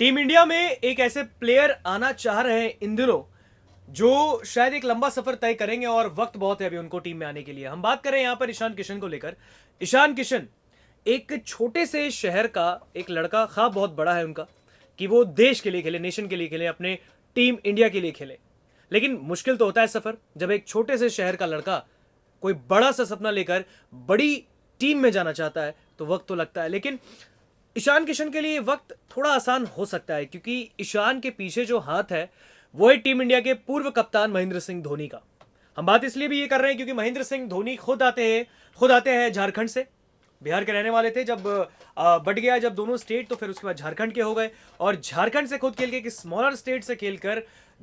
Team India में एक ऐसे प्लेयर आना चाह रहे हैं इन दिनों जो शायद एक लंबा सफर तय करेंगे और वक्त बहुत है अभी उनको टीम में आने के लिए। हम बात करें यहां पर ईशान किशन को लेकर। ईशान किशन एक छोटे से शहर का एक लड़का, ख्वाब बहुत बड़ा है उनका कि वो देश के लिए खेले, नेशन के लिए खेले, अपने टीम इंडिया के लिए खेले। लेकिन मुश्किल तो होता है सफर जब एक छोटे से शहर का लड़का कोई बड़ा सा सपना लेकर बड़ी टीम में जाना चाहता है, तो वक्त तो लगता है। लेकिन ईशान किशन के लिए वक्त थोड़ा आसान हो सकता है क्योंकि ईशान के पीछे जो हाथ है वो है टीम इंडिया के पूर्व कप्तान महेंद्र सिंह धोनी का। हम बात इसलिए भी ये कर रहे हैं क्योंकि महेंद्र सिंह धोनी खुद आते हैं झारखंड से। बिहार के रहने वाले थे, जब बट गया जब दोनों स्टेट, तो फिर उसके बाद झारखंड के हो गए। और झारखंड से खुद खेल के एक स्मॉलर स्टेट से खेलकर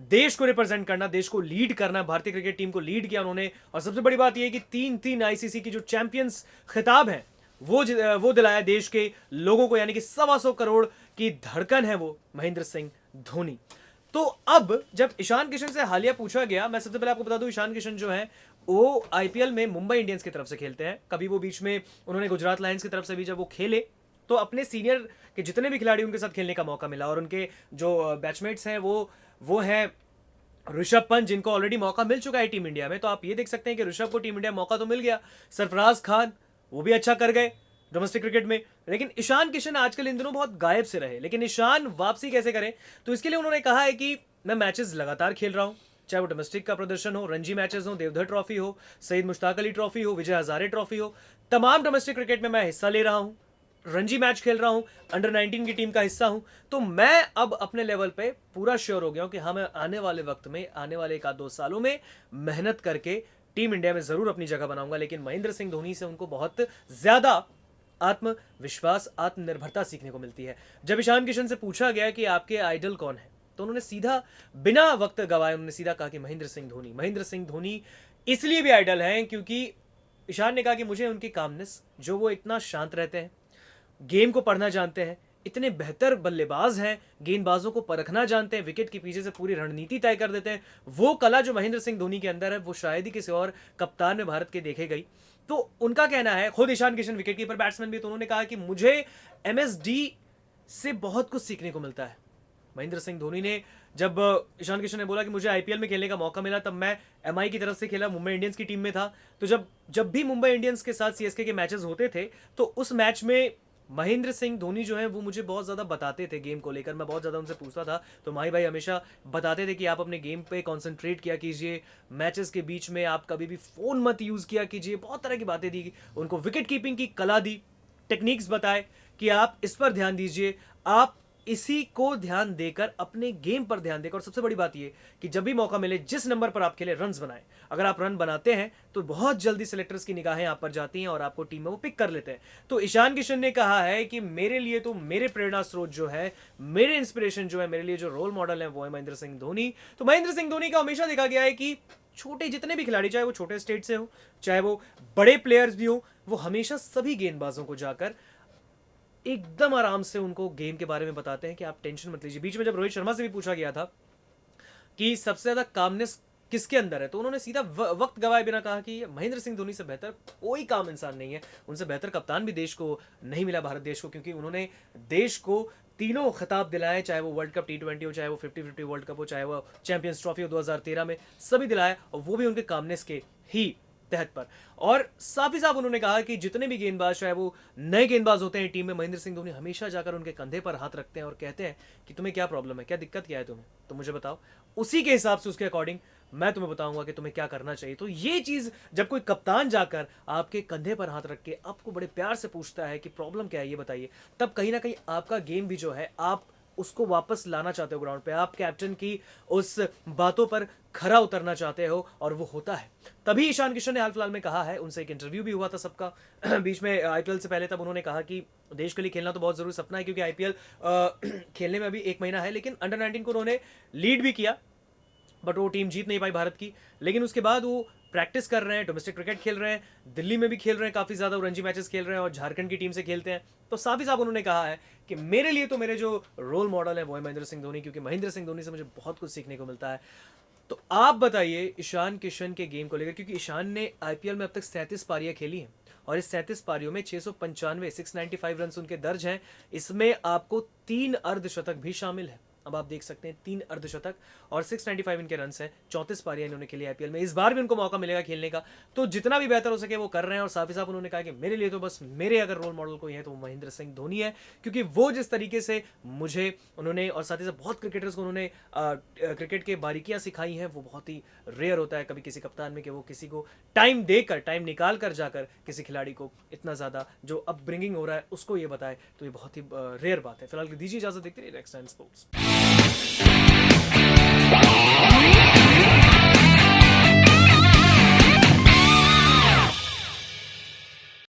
देश को रिप्रेजेंट करना, देश को लीड करना, भारतीय क्रिकेट टीम को लीड किया उन्होंने। और सबसे बड़ी बात यह है कि तीन तीन आईसीसी की जो चैंपियंस खिताब है वो दिलाया देश के लोगों को, यानी कि 125 करोड़ की धड़कन है वो महेंद्र सिंह धोनी। तो अब जब ईशान किशन से हालिया पूछा गया, मैं सबसे पहले आपको बता दूं ईशान किशन जो है वो आईपीएल में मुंबई इंडियंस की तरफ से खेलते हैं। कभी वो बीच में उन्होंने गुजरात लायंस की तरफ से भी जब वो खेले तो अपने सीनियर के जितने भी खिलाड़ी उनके साथ खेलने का मौका मिला। और उनके जो बैचमेट्स हैं वो हैं ऋषभ पंत, जिनको ऑलरेडी मौका मिल चुका है टीम इंडिया में। तो आप ये देख सकते हैं कि ऋषभ को टीम इंडिया में मौका तो मिल गया। सरफराज खान वो भी अच्छा कर गए डोमेस्टिक क्रिकेट में। लेकिन ईशान किशन आजकल इन दिनों बहुत गायब से रहे। लेकिन ईशान वापसी कैसे करें, तो इसके लिए उन्होंने कहा है कि मैं मैचेस लगातार खेल रहा हूं, चाहे वो डोमेस्टिक का प्रदर्शन हो, रणजी मैचेस हो, देवधर ट्रॉफी हो, सईद मुश्ताक अली ट्रॉफी हो, विजय हजारे ट्रॉफी हो, तमाम डोमेस्टिक क्रिकेट में मैं हिस्सा ले रहा हूं, रणजी मैच खेल रहा हूं, अंडर 19 की टीम का हिस्सा हूं। तो मैं अब अपने लेवल पे पूरा श्योर हो गया हूं कि हाँ, मैं आने वाले वक्त में, आने वाले 1-2 सालों में मेहनत करके टीम इंडिया में जरूर अपनी जगह बनाऊंगा। लेकिन महेंद्र सिंह धोनी से उनको बहुत ज्यादा आत्मविश्वास, आत्मनिर्भरता सीखने को मिलती है। जब ईशान किशन से पूछा गया कि आपके आइडल कौन है, तो उन्होंने सीधा, बिना वक्त गवाए, उन्होंने सीधा कहा कि महेंद्र सिंह धोनी। महेंद्र सिंह धोनी इसलिए भी आइडल हैं क्योंकि ईशान ने कहा कि मुझे उनकी कामनेस, जो वो इतना शांत रहते हैं, गेम को पढ़ना जानते हैं, इतने बेहतर बल्लेबाज हैं, गेंदबाजों को परखना जानते हैं, विकेट के पीछे से पूरी रणनीति तय कर देते हैं, वो कला जो महेंद्र सिंह धोनी के अंदर है वो शायद ही किसी और कप्तान में भारत के देखे गई। तो उनका कहना है, खुद Ishan Kishan wicket keeper batsman भी, तो उन्होंने कहा कि मुझे एमएसडी से बहुत कुछ सीखने को मिलता है। महेंद्र सिंह धोनी ने, जब ईशान किशन ने बोला कि मुझे आईपीएल में खेलने का मौका मिला, तब मैं एमआई की तरफ से खेला, मुंबई इंडियंस की टीम में था। तो जब जब भी मुंबई इंडियंस के साथ सीएसके के मैचेस होते थे तो उस मैच में महेंद्र सिंह धोनी जो है वो मुझे बहुत ज़्यादा बताते थे गेम को लेकर। मैं बहुत ज़्यादा उनसे पूछता था तो माही भाई हमेशा बताते थे कि आप अपने गेम पे कंसंट्रेट किया कीजिए, मैचेस के बीच में आप कभी भी फ़ोन मत यूज़ किया कीजिए। बहुत तरह की बातें दी उनको, विकेट कीपिंग की कला दी, टेक्निक्स बताए कि आप इस पर ध्यान दीजिए, आप इसी को ध्यान देकर अपने गेम पर ध्यान देकर। और सबसे बड़ी बात यह कि जब भी मौका मिले, जिस नंबर पर आप खेले, रन्स बनाएं। अगर आप रन बनाते हैं तो बहुत जल्दी सिलेक्टर्स की निगाहें आप पर जाती हैं और आपको टीम में वो पिक कर लेते हैं। तो ईशान किशन ने कहा है कि मेरे लिए तो मेरे प्रेरणा स्रोत जो है, मेरे इंस्पिरेशन जो है, मेरे लिए जो रोल मॉडल है वो है महेंद्र सिंह धोनी। तो महेंद्र सिंह धोनी का हमेशा देखा गया है कि छोटे जितने भी खिलाड़ी, चाहे वो छोटे स्टेट से हो, चाहे वो बड़े प्लेयर्स भी हो, वो हमेशा सभी गेंदबाजों को जाकर एकदम आराम से उनको गेम के बारे में बताते हैं कि आप टेंशन मत लीजिए। बीच में जब रोहित शर्मा से भी पूछा गया था कि सबसे ज्यादा कामनेस किसके अंदर है, तो उन्होंने सीधा वक्त गवाए बिना कहा कि महेंद्र सिंह धोनी से बेहतर कोई काम इंसान नहीं है, उनसे बेहतर कप्तान भी देश को नहीं मिला, भारत देश को, क्योंकि उन्होंने देश को तीनों खिताब दिलाए, चाहे वो वर्ल्ड कप T20 हो, चाहे वो 50-50 वर्ल्ड कप हो, चाहे वो चैंपियंस ट्रॉफी हो 2013 में, सभी दिलाए, और वो भी उनके कामनेस के ही तहत पर। और साफ ही साफ उन्होंने कहा कि जितने भी गेंदबाज, चाहे वो नए गेंदबाज होते हैं टीम में, महेंद्र सिंह धोनी हमेशा जाकर उनके कंधे पर हाथ रखते हैं और कहते हैं कि तुम्हें क्या प्रॉब्लम है, क्या दिक्कत क्या है तुम्हें, तो मुझे बताओ, उसी के हिसाब से, उसके अकॉर्डिंग मैं तुम्हें बताऊंगा कि तुम्हें क्या करना चाहिए। तो ये चीज जब कोई कप्तान जाकर आपके कंधे पर हाथ रख के आपको बड़े प्यार से पूछता है कि प्रॉब्लम क्या है ये बताइए, तब कहीं ना कहीं आपका गेम भी जो है, आप उसको वापस लाना चाहते हो ग्राउंड पे, आप कैप्टन की उस बातों पर खरा उतरना चाहते हो, और वो होता है। तभी ईशान किशन ने हाल फिलहाल में कहा है, उनसे एक इंटरव्यू भी हुआ था सबका बीच में आईपीएल से पहले, तब उन्होंने कहा कि देश के लिए खेलना तो बहुत जरूरी सपना है, क्योंकि आईपीएल खेलने में अभी 1 महीना है। लेकिन अंडर 19 को उन्होंने लीड भी किया, बट वो टीम जीत नहीं पाई भारत की। लेकिन उसके बाद वो प्रैक्टिस कर रहे हैं, डोमेस्टिक क्रिकेट खेल रहे हैं, दिल्ली में भी खेल रहे हैं, काफ़ी ज़्यादा रणजी मैचेस खेल रहे हैं और झारखंड की टीम से खेलते हैं। तो साफ ही साफ उन्होंने कहा है कि मेरे लिए तो मेरे जो रोल मॉडल है वो है महेंद्र सिंह धोनी, क्योंकि महेंद्र सिंह धोनी से मुझे बहुत कुछ सीखने को मिलता है। तो आप बताइए ईशान किशन के गेम को लेकर, क्योंकि ईशान ने आईपीएल में अब तक 37 पारियां खेली हैं और इस 37 पारियों में 695 रन उनके दर्ज हैं। इसमें आपको 3 अर्धशतक भी शामिल है। अब आप देख सकते हैं 3 अर्धशतक और 695 इनके रन हैं। 34 पारियां इन्होंने खेली आईपीएल में। इस बार भी उनको मौका मिलेगा खेलने का, तो जितना भी बेहतर हो सके वो कर रहे हैं। और साथ ही साथ उन्होंने कहा कि मेरे लिए तो बस मेरे अगर रोल मॉडल कोई है तो वो महेंद्र सिंह धोनी है, क्योंकि वो जिस तरीके से मुझे उन्होंने और साथ ही साथ बहुत क्रिकेटर्स को उन्होंने क्रिकेट के बारीकियां सिखाई हैं, वो बहुत ही रेयर होता है कभी किसी कप्तान में कि वो किसी को टाइम देकर, टाइम निकाल कर जाकर किसी खिलाड़ी को इतना ज़्यादा जो अपब्रिंगिंग हो रहा है उसको ये बताए, तो ये बहुत ही रेयर बात है। फिलहाल दीजिए इजाजत, देखते रहिए नेक्स्ट टाइम स्पोर्ट्स।